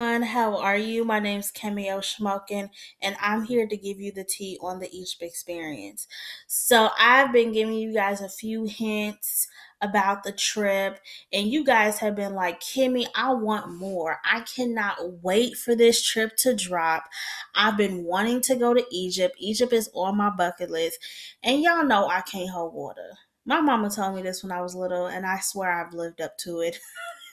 How are you? My name's Cameo Schmoken, and I'm here to give you the tea on the Egypt experience. So, I've been giving you guys a few hints about the trip, and you guys have been like, Kimmy, I want more. I cannot wait for this trip to drop. I've been wanting to go to Egypt. Egypt is on my bucket list, and y'all know I can't hold water. My mama told me this when I was little, and I swear I've lived up to it.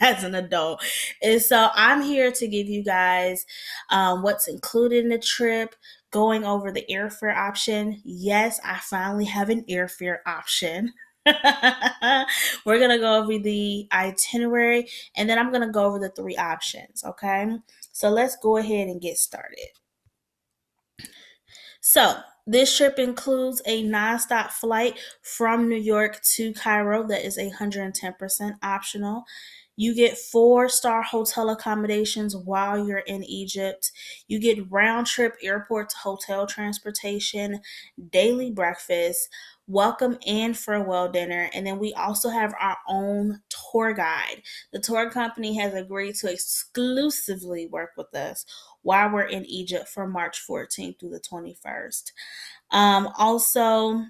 As an adult. And so I'm here to give you guys what's included in the trip, going over the airfare option. Yes, I finally have an airfare option. We're going to go over the itinerary and then I'm going to go over the three options. Okay. So let's go ahead and get started. So, this trip includes a nonstop flight from New York to Cairo that is 110% optional. You get four-star hotel accommodations while you're in Egypt. You get round trip airport to hotel transportation, daily breakfast, welcome and farewell dinner, and then we also have our own tour guide. The tour company has agreed to exclusively work with us while we're in Egypt from March 14th through the 21st. Also,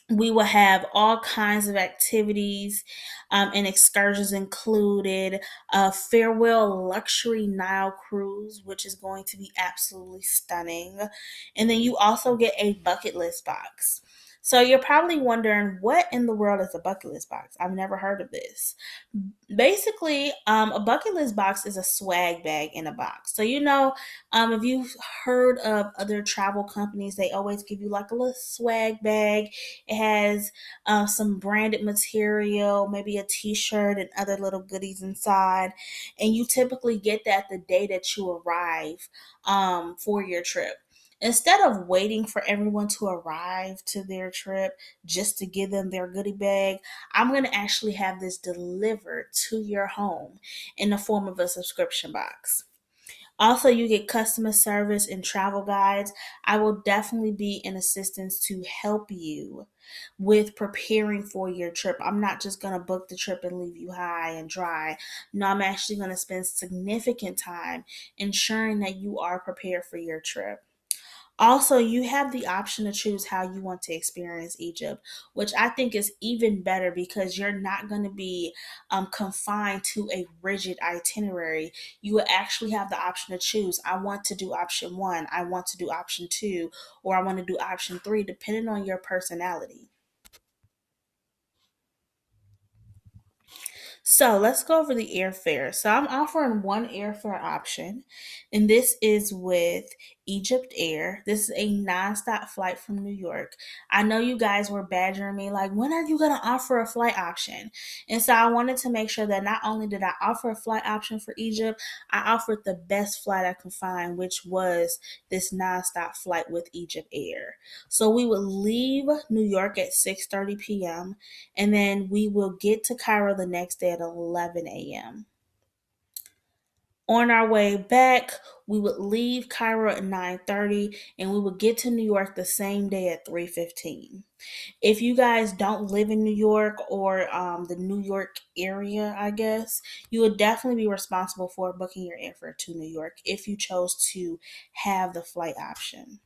we will have all kinds of activities and excursions included. A farewell luxury Nile cruise, which is going to be absolutely stunning. And then you also get a bucket list box. So you're probably wondering, what in the world is a bucket list box? I've never heard of this. Basically, a bucket list box is a swag bag in a box. So, if you've heard of other travel companies, they always give you like a little swag bag. It has some branded material, maybe a t shirt, and other little goodies inside. And you typically get that the day that you arrive for your trip. Instead of waiting for everyone to arrive to their trip just to give them their goodie bag, I'm going to actually have this delivered to your home in the form of a subscription box. Also, you get customer service and travel guides. I will definitely be an assistance to help you with preparing for your trip. I'm not just going to book the trip and leave you high and dry. No, I'm actually going to spend significant time ensuring that you are prepared for your trip. Also, you have the option to choose how you want to experience Egypt, which I think is even better because you're not going to be confined to a rigid itinerary. You will actually have the option to choose. I want to do option one, I want to do option two, or I want to do option three, depending on your personality. So let's go over the airfare. So I'm offering one airfare option, and this is with Egypt Air. This is a nonstop flight from New York. I know you guys were badgering me, like, when are you going to offer a flight option? And so I wanted to make sure that not only did I offer a flight option for Egypt, I offered the best flight I could find, which was this nonstop flight with Egypt Air. So we would leave New York at 6:30 p.m. and then we will get to Cairo the next day at 11 a.m. On our way back, we would leave Cairo at 9:30 and we would get to New York the same day at 3:15. If you guys don't live in New York or the New York area, I guess, you would definitely be responsible for booking your airfare to New York if you chose to have the flight option.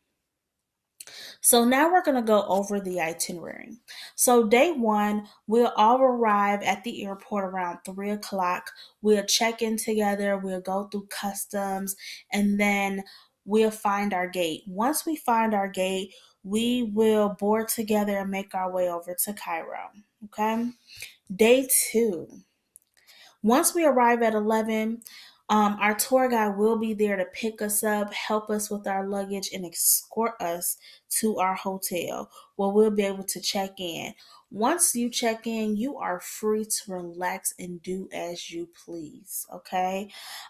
So now we're going to go over the itinerary. So day one, we'll all arrive at the airport around 3 o'clock. We'll check in together. We'll go through customs and then we'll find our gate. Once we find our gate, we will board together and make our way over to Cairo. Okay. Day two. Once we arrive at 11, our tour guide will be there to pick us up, help us with our luggage, and escort us to our hotel where we'll be able to check in. Once you check in, you are free to relax and do as you please. Okay.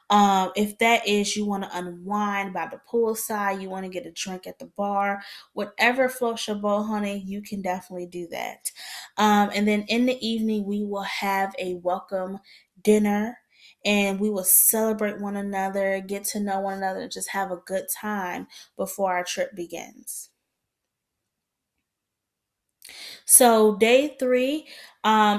If that is, you want to unwind by the poolside, you want to get a drink at the bar, whatever floats your boat, honey, you can definitely do that. And then in the evening, we will have a welcome dinner and we will celebrate one another, get to know one another, and just have a good time before our trip begins. So day three,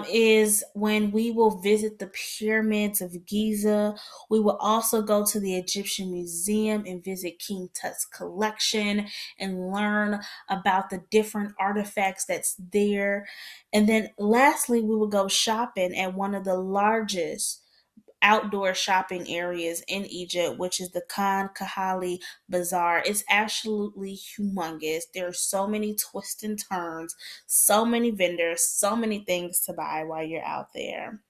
is when we will visit the pyramids of Giza. We will also go to the Egyptian Museum and visit King Tut's collection and learn about the different artifacts that's there. And then lastly, we will go shopping at one of the largest outdoor shopping areas in Egypt, which is the Khan Kahali Bazaar. It's absolutely humongous. There are so many twists and turns, so many vendors, so many things to buy while you're out there.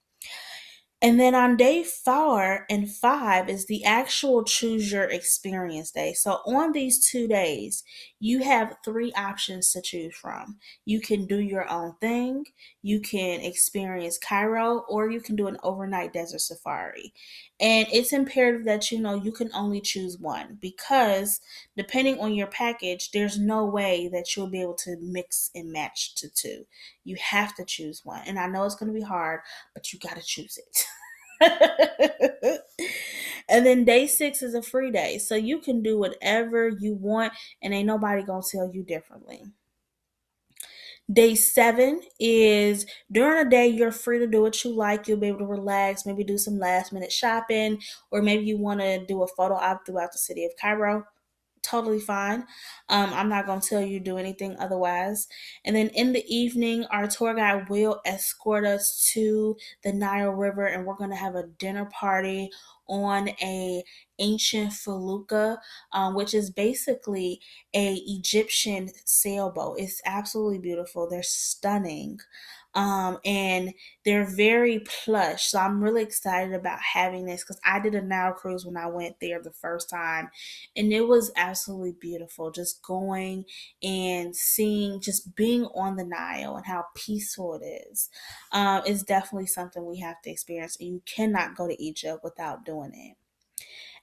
And then on day 4 and 5 is the actual choose your experience day. So on these 2 days, you have three options to choose from. You can do your own thing, you can experience Cairo, or you can do an overnight desert safari. And it's imperative that you know you can only choose one because depending on your package, there's no way that you'll be able to mix and match to two. You have to choose one. And I know it's going to be hard, but you got to choose it. And then day 6 is a free day. So you can do whatever you want and ain't nobody going to tell you differently. Day 7 is during the day, you're free to do what you like. You'll be able to relax, maybe do some last minute shopping, or maybe you want to do a photo op throughout the city of Cairo. Totally fine. I'm not going to tell you to do anything otherwise. And then in the evening, our tour guide will escort us to the Nile River, and we're going to have a dinner party on a ancient felucca, which is basically a Egyptian sailboat. It's absolutely beautiful. They're stunning. And they're very plush. So I'm really excited about having this because I did a Nile cruise when I went there the first time, and it was absolutely beautiful. Just going and seeing, just being on the Nile and how peaceful it is definitely something we have to experience. And you cannot go to Egypt without doing it.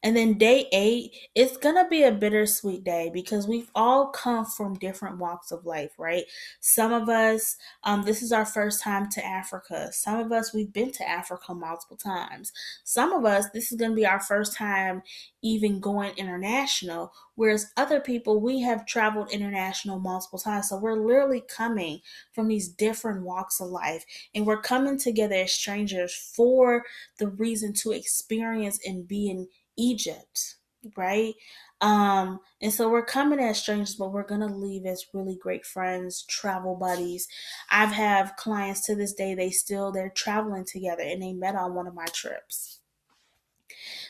And then day 8, it's going to be a bittersweet day because we've all come from different walks of life, right? Some of us, this is our first time to Africa. Some of us, we've been to Africa multiple times. Some of us, this is going to be our first time even going international, whereas other people, we have traveled international multiple times. So we're literally coming from these different walks of life, and we're coming together as strangers for the reason to experience and be in Egypt, right? And so we're coming as strangers, but we're gonna leave as really great friends, travel buddies. I've have clients to this day, they're traveling together and they met on one of my trips.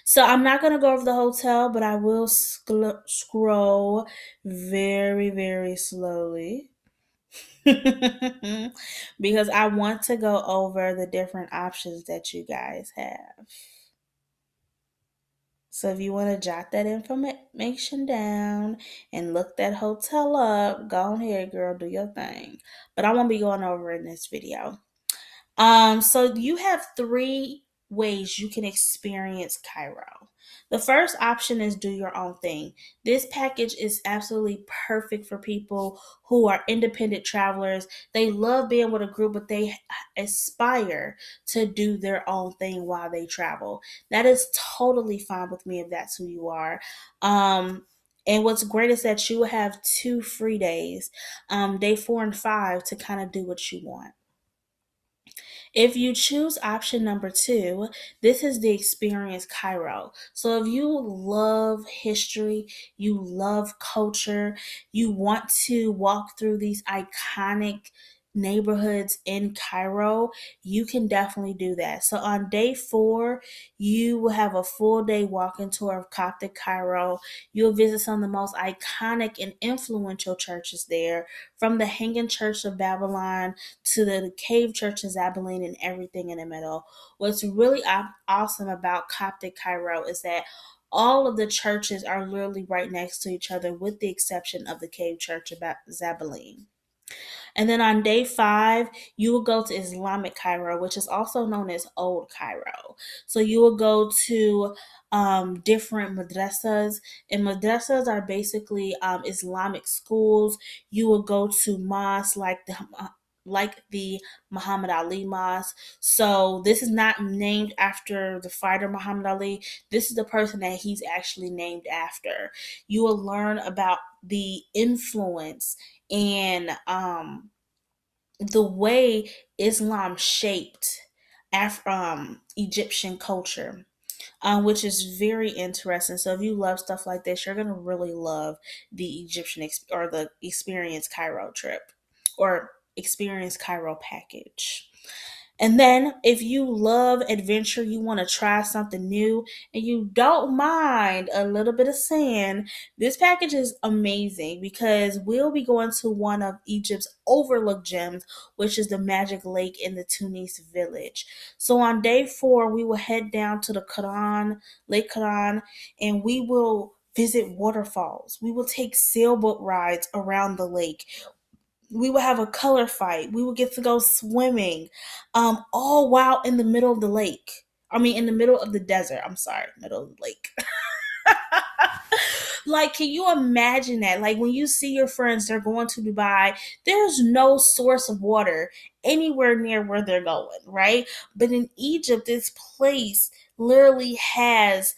So I'm not gonna go over the hotel, but I will scroll very, very slowly. Because I want to go over the different options that you guys have. So if you want to jot that information down and look that hotel up, go ahead, girl, do your thing. But I won't be going over in this video. So you have three ways you can experience Cairo. The first option is do your own thing. This package is absolutely perfect for people who are independent travelers. They love being with a group, but they aspire to do their own thing while they travel. That is totally fine with me if that's who you are. And what's great is that you will have 2 free days, day 4 and 5, to kind of do what you want. If you choose option number 2, this is the Experience Cairo. So if you love history, you love culture, you want to walk through these iconic neighborhoods in Cairo, you can definitely do that. So on day 4, you will have a full day walking tour of Coptic Cairo. You'll visit some of the most iconic and influential churches there, from the Hanging Church of Babylon to the cave church in Zabaleen and everything in the middle. What's really awesome about Coptic Cairo is that all of the churches are literally right next to each other, with the exception of the cave church of Zabaleen. And then on day 5, you will go to Islamic Cairo, which is also known as Old Cairo. So you will go to different madrasas, and madrasas are basically Islamic schools. You will go to mosques like the Muhammad Ali Mosque. So this is not named after the fighter Muhammad Ali. This is the person that he's actually named after. You will learn about the influence and the way Islam shaped Egyptian culture, which is very interesting. So if you love stuff like this, you're gonna really love the or the Experience Cairo trip, or Experience Cairo package. And then, if you love adventure, you want to try something new, and you don't mind a little bit of sand, this package is amazing because we'll be going to one of Egypt's overlooked gems, which is the Magic Lake in the Tunis village. So, on day 4, we will head down to the Lake Quran, and we will visit waterfalls. We will take sailboat rides around the lake. We would have a color fight. We would get to go swimming, all while in the middle of the lake. I mean, in the middle of the desert. I'm sorry, middle of the lake. Like, can you imagine that? Like, when you see your friends, they're going to Dubai, there's no source of water anywhere near where they're going, right? But in Egypt, this place literally has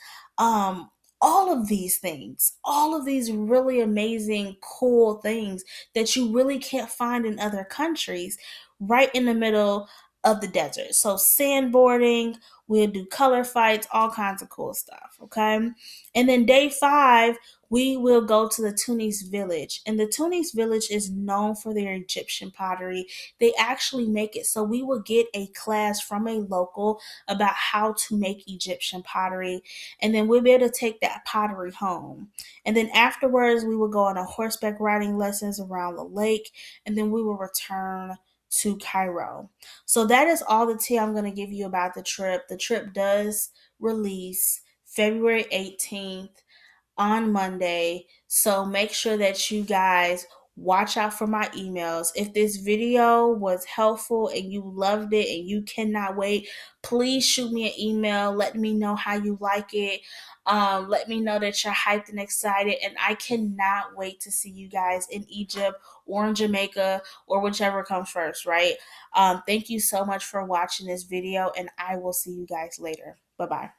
all of these things, all of these really amazing, cool things that you really can't find in other countries, right in the middle of the desert. So, sandboarding, we'll do color fights, all kinds of cool stuff, okay? And then day 5, we will go to the Tunis village. And the Tunis village is known for their Egyptian pottery. They actually make it. So we will get a class from a local about how to make Egyptian pottery. And then we'll be able to take that pottery home. And then afterwards, we will go on a horseback riding lessons around the lake. And then we will return to Cairo. So that is all the tea I'm going to give you about the trip. The trip does release February 18th on Monday. So make sure that you guys watch out for my emails. If this video was helpful and you loved it and you cannot wait, please shoot me an email. Let me know how you like it. Let me know that you're hyped and excited. And I cannot wait to see you guys in Egypt or in Jamaica or whichever comes first, right? Thank you so much for watching this video, and I will see you guys later. Bye bye.